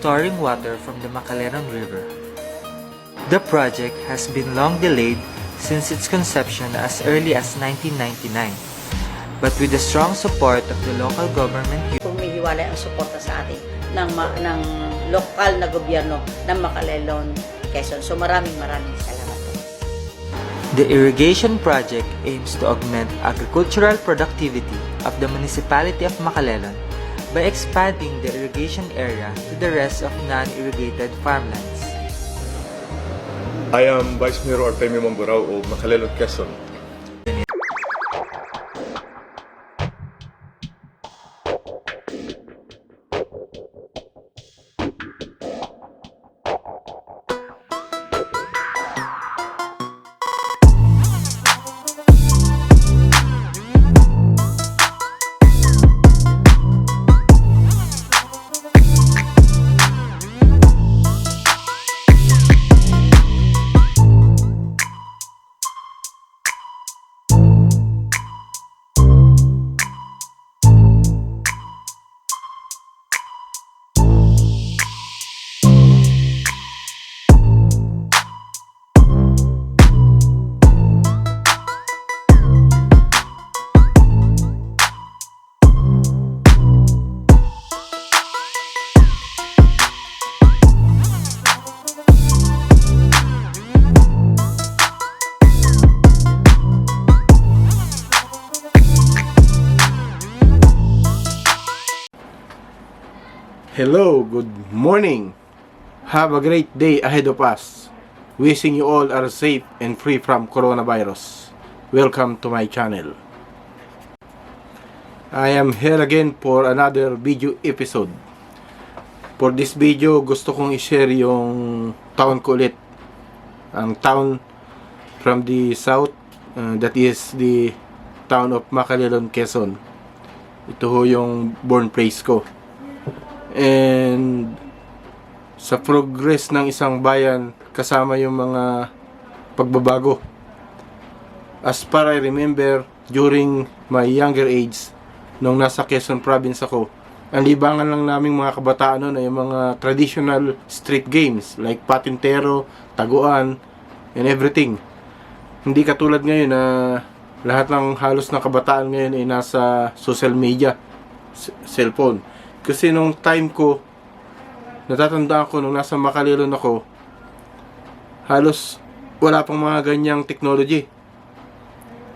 storing water from the Macaleron River. The project has been long delayed since its conception as early as 1999. But with the strong support of the local government, Pumihiwalay ang suporta sa atin ng lokal na gobyerno ng Macaleron, Quezon. So maraming salamat po. the irrigation project aims to augment agricultural productivity of the municipality of Macaleron by expanding the irrigation area to the rest of non-irrigated farmlands. I am Vice Mayor Artemio Mamburao of Macaleron, Quezon. Hello, good morning. Have a great day ahead of us. Wishing you all are safe and free from coronavirus. Welcome to my channel. I am here again for another video episode. For this video, gusto kong i-share yung town ko ulit. Ang town from the south, that is the town of Macaleron, Quezon. Ito ho yung born place ko. And sa progress ng isang bayan, kasama yung mga pagbabago. As far I remember, during my younger age, nung nasa Quezon province ako, ang libangan lang naming mga kabataan noon ay yung mga traditional street games like patintero, taguan, and everything. Hindi katulad ngayon na lahat ng halos ng kabataan ngayon ay nasa social media, cellphone. Kasi nung time ko, natatandaan ko nung nasa Macaleron ako, halos wala pang mga ganyang technology.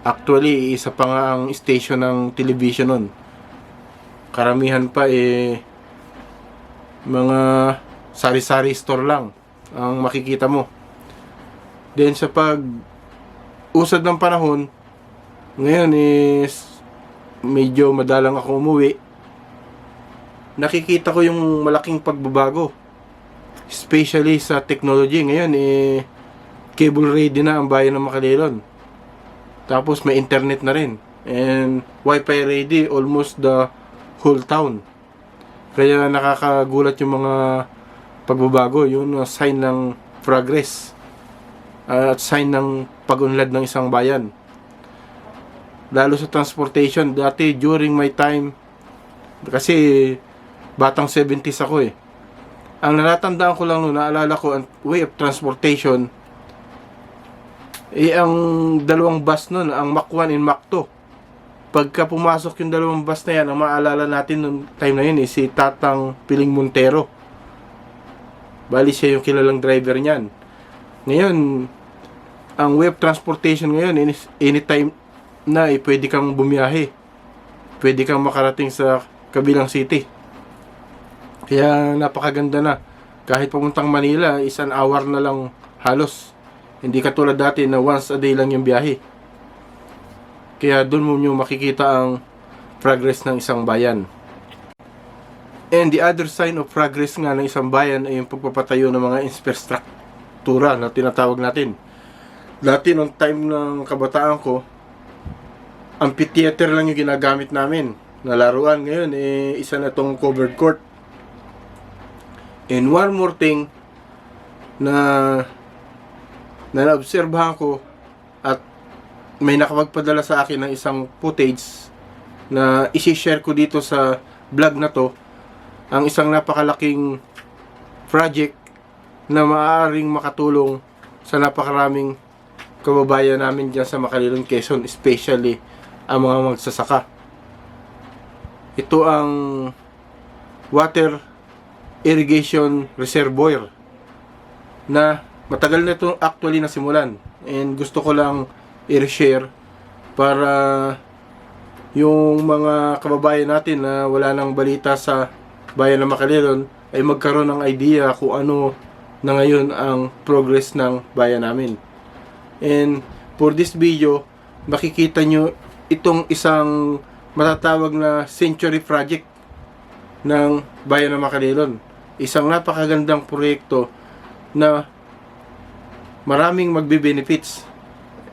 Actually, isa pa nga ang station ng television nun. Karamihan pa mga sari-sari store lang ang makikita mo. Then sa usad ng panahon, ngayon is medyo madalang ako umuwi. Nakikita ko yung malaking pagbabago, especially sa technology. Ngayon cable ready na ang bayan ng Macaleron, tapos may internet na rin, and wifi ready almost the whole town. Kaya nakakagulat yung mga pagbabago, yung sign ng progress at sign ng pag-unlad ng isang bayan. Lalo sa transportation, dati during my time, kasi batang 70s ako ang natatandaan ko lang noon, naalala ko, ang way of transportation ang dalawang bus noon, ang Mac 1 and Mac 2. Pagka pumasok yung dalawang bus na yan, ang maalala natin noong time na yun si Tatang Piling Montero. Bali siya yung kilalang driver niyan. Ngayon, ang way of transportation ngayon, anytime na pwede kang bumiyahe, pwede kang makarating sa kabilang city. Kaya napakaganda na. Kahit papuntang Manila, 1 hour na lang halos. Hindi katulad dati na once a day lang yung biyahe. Kaya doon mo nyo makikita ang progress ng isang bayan. And the other sign of progress nga ng isang bayan ay yung pagpapatayo ng mga infrastruktura na tinatawag natin. Dati nung time ng kabataan ko, amphitheater lang yung ginagamit namin na laruan. Ngayon isa na tong covered court. And one more thing na naobserbahan ko, at may nakapagpadala sa akin ng isang footage na isi-share ko dito sa vlog na to, ang isang napakalaking project na maaaring makatulong sa napakaraming kababayan namin dyan sa Macaleron, Quezon, especially ang mga magsasaka. Ito ang water irrigation reservoir na matagal na ito actually nasimulan, and gusto ko lang i-share para yung mga kababayan natin na wala nang balita sa bayan ng Macaleron ay magkaroon ng idea kung ano na ngayon ang progress ng bayan namin. And for this video, makikita nyo itong isang matatawag na century project ng bayan ng Macaleron. Isang napakagandang proyekto na maraming magbe-benefits.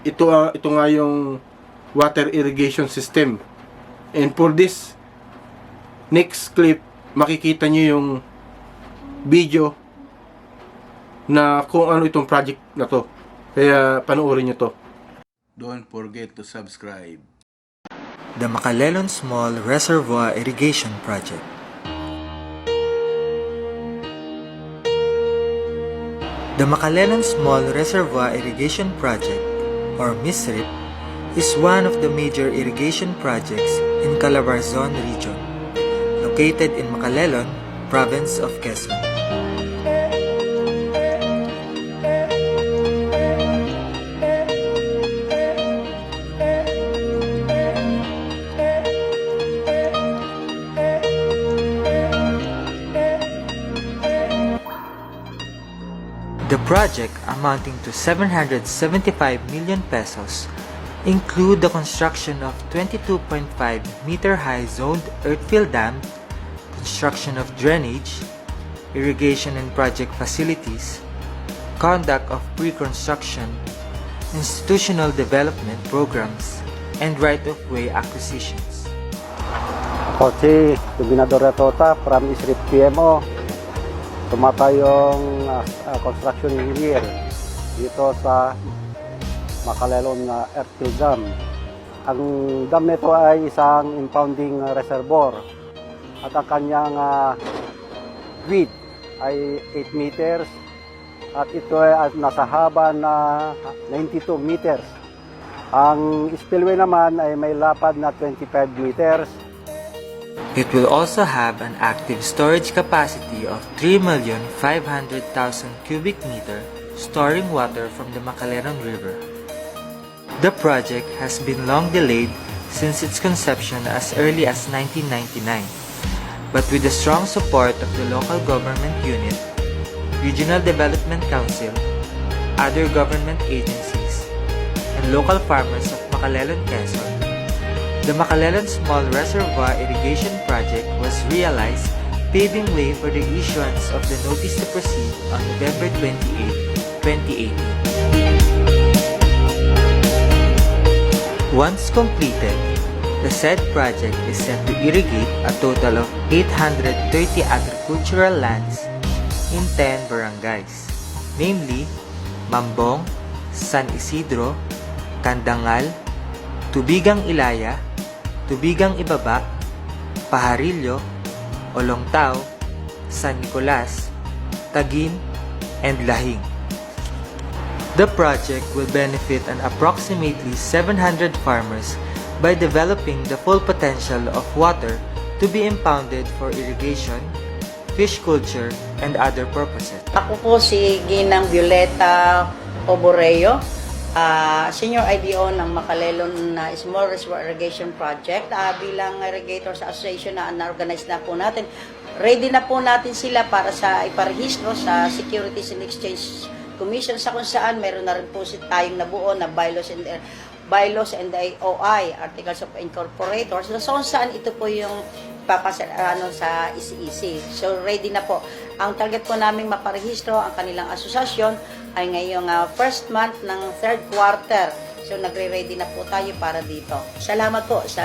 Ito nga yung water irrigation system. And for this next clip, makikita nyo yung video na kung ano itong project na to. Kaya panoorin nyo to. Don't forget to subscribe. The Macaleron Small Reservoir Irrigation Project. The Macaleron Small Reservoir Irrigation Project, or MISRIP, is one of the major irrigation projects in Calabarzon region, located in Macaleron, province of Quezon. The project, amounting to 775 million pesos, include the construction of 22.5 meter high zoned earthfill dam, construction of drainage, irrigation and project facilities, conduct of pre-construction, institutional development programs, and right-of-way acquisitions. Ako si Dominador Retota from ISRIP PMO. Tumatayong construction engineer dito sa Macaleron Earthfill Dam. Ang dam nito ay isang impounding reservoir at ang kanyang width ay 8 meters at ito ay nasa haba na 92 meters. Ang spillway naman ay may lapad na 25 meters. It will also have an active storage capacity of 3,500,000 cubic meter, storing water from the Macaleron River. The project has been long delayed since its conception as early as 1999, but with the strong support of the local government unit, Regional Development Council, other government agencies, and local farmers of Macaleron, Quezon, the Macaleron Small Reservoir Irrigation Project was realized, paving way for the issuance of the Notice to Proceed on November 28, 2018. Once completed, the said project is set to irrigate a total of 830 agricultural lands in 10 barangays, namely Mambong, San Isidro, Candangal, Tubigang Ilaya, Tubigang Ibaba, Pajarillo, Olongtao, San Nicolas, Taguin, and Lahing. The project will benefit an approximately 700 farmers by developing the full potential of water to be impounded for irrigation, fish culture, and other purposes. Ako po si Ginang Violeta Oboreo, Senior IDO ng Macaleron Small Reservoir Irrigation Project. Bilang irrigator sa association na na-organize na po natin, ready na po natin sila para sa iparehistro sa Securities and Exchange Commission, sa kung saan meron na rin po tayong nabuo na bylaws and OI, Articles of Incorporators, so kung saan ito po yung sa ECEC. So ready na po. Ang target po namin maparehistro ang kanilang asosasyon ay ngayong first month ng third quarter. So nagre-ready na po tayo para dito. Salamat po sa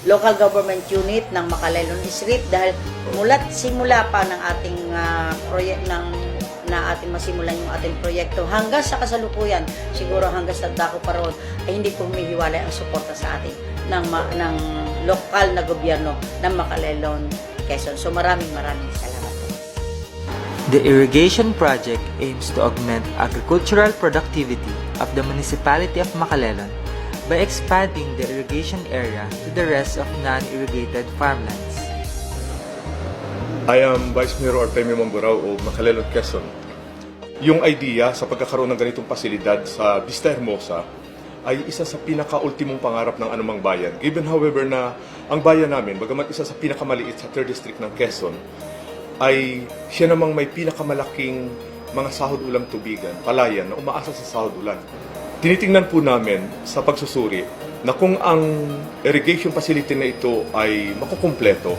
local government unit ng Macaleron ISRIP dahil mula't simula pa ng ating na ating masimulan yung ating proyekto hanggang sa kasalukuyan, siguro hanggang sa dako pa roon, ay hindi po humihiwalay ang suporta sa atin ng lokal na gobyerno ng Macaleron, Quezon. So maraming salamat po. The irrigation project aims to augment agricultural productivity of the municipality of Macalelon by expanding the irrigation area to the rest of non-irrigated farmlands. I am Vice Mayor Artemio Mamburao of Macalelon, Quezon. Yung idea sa pagkakaroon ng ganitong pasilidad sa Vista Hermosa ay isa sa pinaka-ultimong pangarap ng anumang bayan. Given however na ang bayan namin, bagamat isa sa pinakamaliit sa 3rd District ng Quezon, ay siya namang may pinakamalaking mga sahod ulang tubigan, palayan na umaasa sa sahod ulan. Tinitingnan po namin sa pagsusuri na kung ang irrigation facility na ito ay makukumpleto,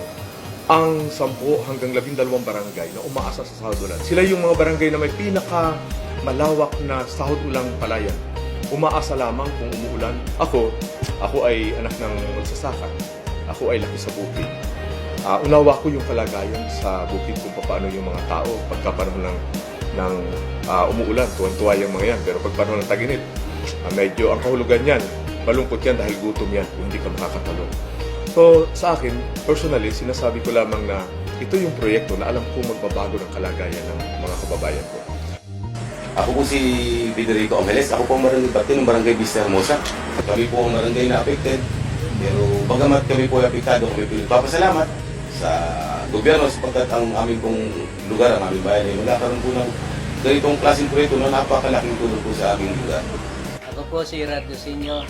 ang 10 hanggang 12 barangay na umaasa sa sahod ulan. Sila yung mga barangay na may pinakamalawak na sahod ulang palayan. Umaasa lamang kung umuulan. Ako ay anak ng magsasaka. Ako ay laki sa bukid. Unawa ko yung kalagayan sa bukid kung paano yung mga tao pagka panahon ng umuulan. Tuwan-tuwa yung mga yan. Pero pag panahon ng taginit, medyo ang kahulugan yan, malungkot yan dahil gutom yan kung hindi ka makakatalo. So sa akin, personally, sinasabi ko lamang na ito yung proyekto na alam ko magbabago ng kalagayan ng mga kababayan ko. Ako po si Federico Ameles. Ako po ang barangay Batin ng Barangay Vista Hermosa. Kami po ang barangay na affected. Pero bagamat kami po ay apektado, kami po nagpapasalamat sa gobyerno sapagkat ang aming pong lugar, ang aming bayan ay magkakaroon po ng ganitong klaseng proyekto na napakalaking tulong po sa aming lugar. Ako po si Radosinio,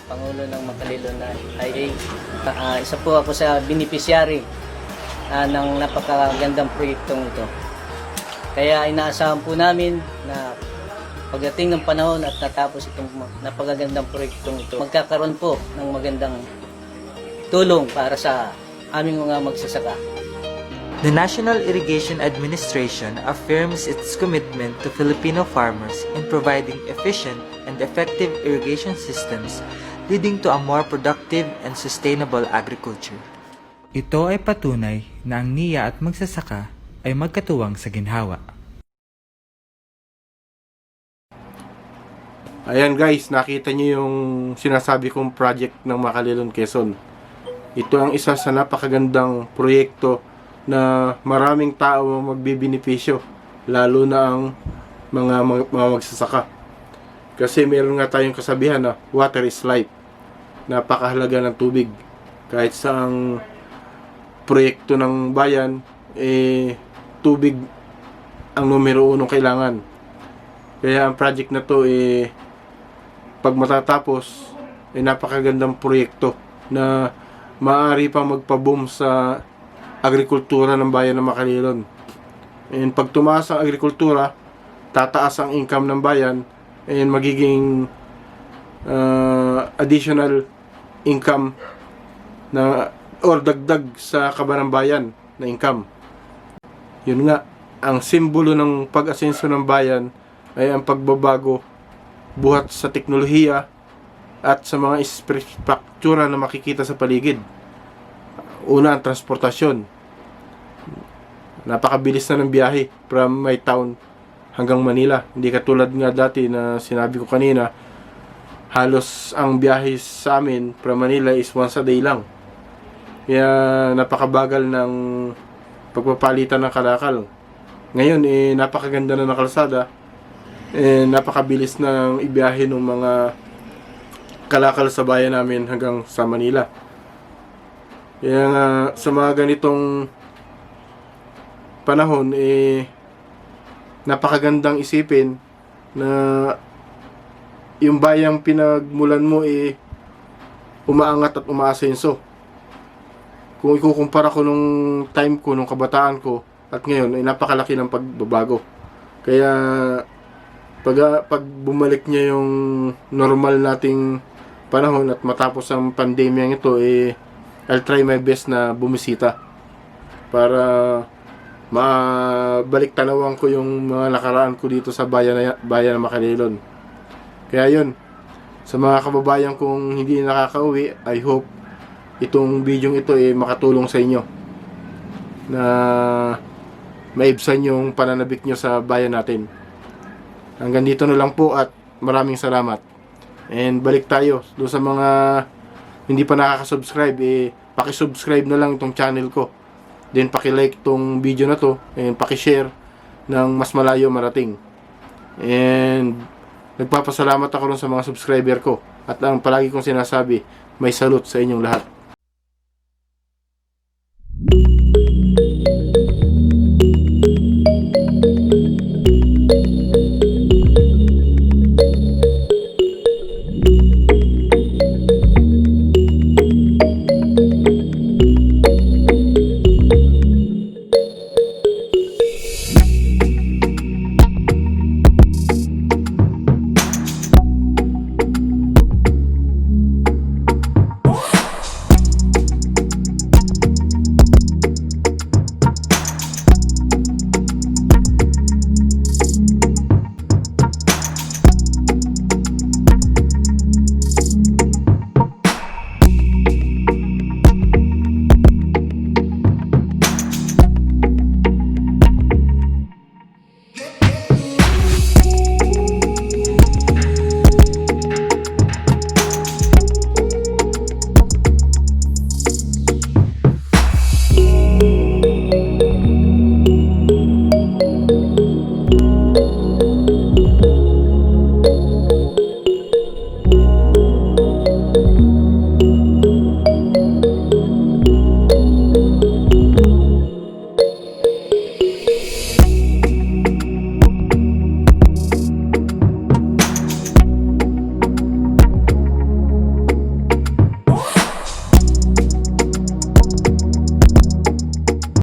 Pangulo ng Macalelon na IA. Isa po ako sa beneficiary ng napakagandang proyektong ito. Kaya inaasahan po namin na pagdating ng panahon at natapos itong napakagandang proyektong ito, magkakaroon po ng magandang tulong para sa aming mga magsasaka. The National Irrigation Administration affirms its commitment to Filipino farmers in providing efficient and effective irrigation systems leading to a more productive and sustainable agriculture. Ito ay patunay na ang NIA at magsasaka ay magkatuwang sa ginhawa. Ayan guys, nakita niyo yung sinasabi kong project ng Macalelon, Quezon. Ito ang isa sa napakagandang proyekto na maraming tao ang magbibenepisyo, lalo na ang mga magsasaka. Kasi meron nga tayong kasabihan na water is life. Napakahalaga ng tubig. Kahit sa ang proyekto ng bayan, tubig ang numero 1 kailangan. Kaya ang project na to pag matatapos, napakagandang proyekto na maaari pang magpa-boom sa agrikultura ng bayan ng Macalelon. And pag tumaas ang agrikultura, tataas ang income ng bayan and magiging additional income na or dagdag sa kaban ng bayan na income. Yun nga, ang simbolo ng pag-asenso ng bayan ay ang pagbabago buhat sa teknolohiya at sa mga infrastruktura na makikita sa paligid. Una, ang transportasyon. Napakabilis na ng biyahe from my town hanggang Manila. Hindi katulad nga dati na sinabi ko kanina, halos ang biyahe sa amin from Manila is once a day lang. Kaya napakabagal ng pagpapalitan ng kalakal. Ngayon, napakaganda na ng kalsada. Napakabilis na ibiyahe ng mga kalakal sa bayan namin hanggang sa Manila. Kaya nga, sa mga ganitong panahon, napakagandang isipin na yung bayang pinagmulan mo umaangat at umaasenso. Kung ikukumpara ko nung time ko, nung kabataan ko, at ngayon ay napakalaki ng pagbabago. Kaya pag bumalik niya yung normal nating panahon at matapos ang pandemya ito, I'll try my best na bumisita para mabalik tanawan ko yung mga nakaraan ko dito sa bayan ng Macalelon. Kaya yun, sa mga kababayan kong hindi nakakauwi, I hope itong video ito makatulong sa inyo na maibsan yung pananabik nyo sa bayan natin. Hanggang dito na lang po at maraming salamat. And balik tayo doon sa mga hindi pa nakaka-subscribe, paki-subscribe na lang itong channel ko Then paki-like tong video na to and paki-share ng mas malayo marating. And nagpapasalamat ako rin sa mga subscriber ko. At ang palagi kong sinasabi, may salute sa inyong lahat.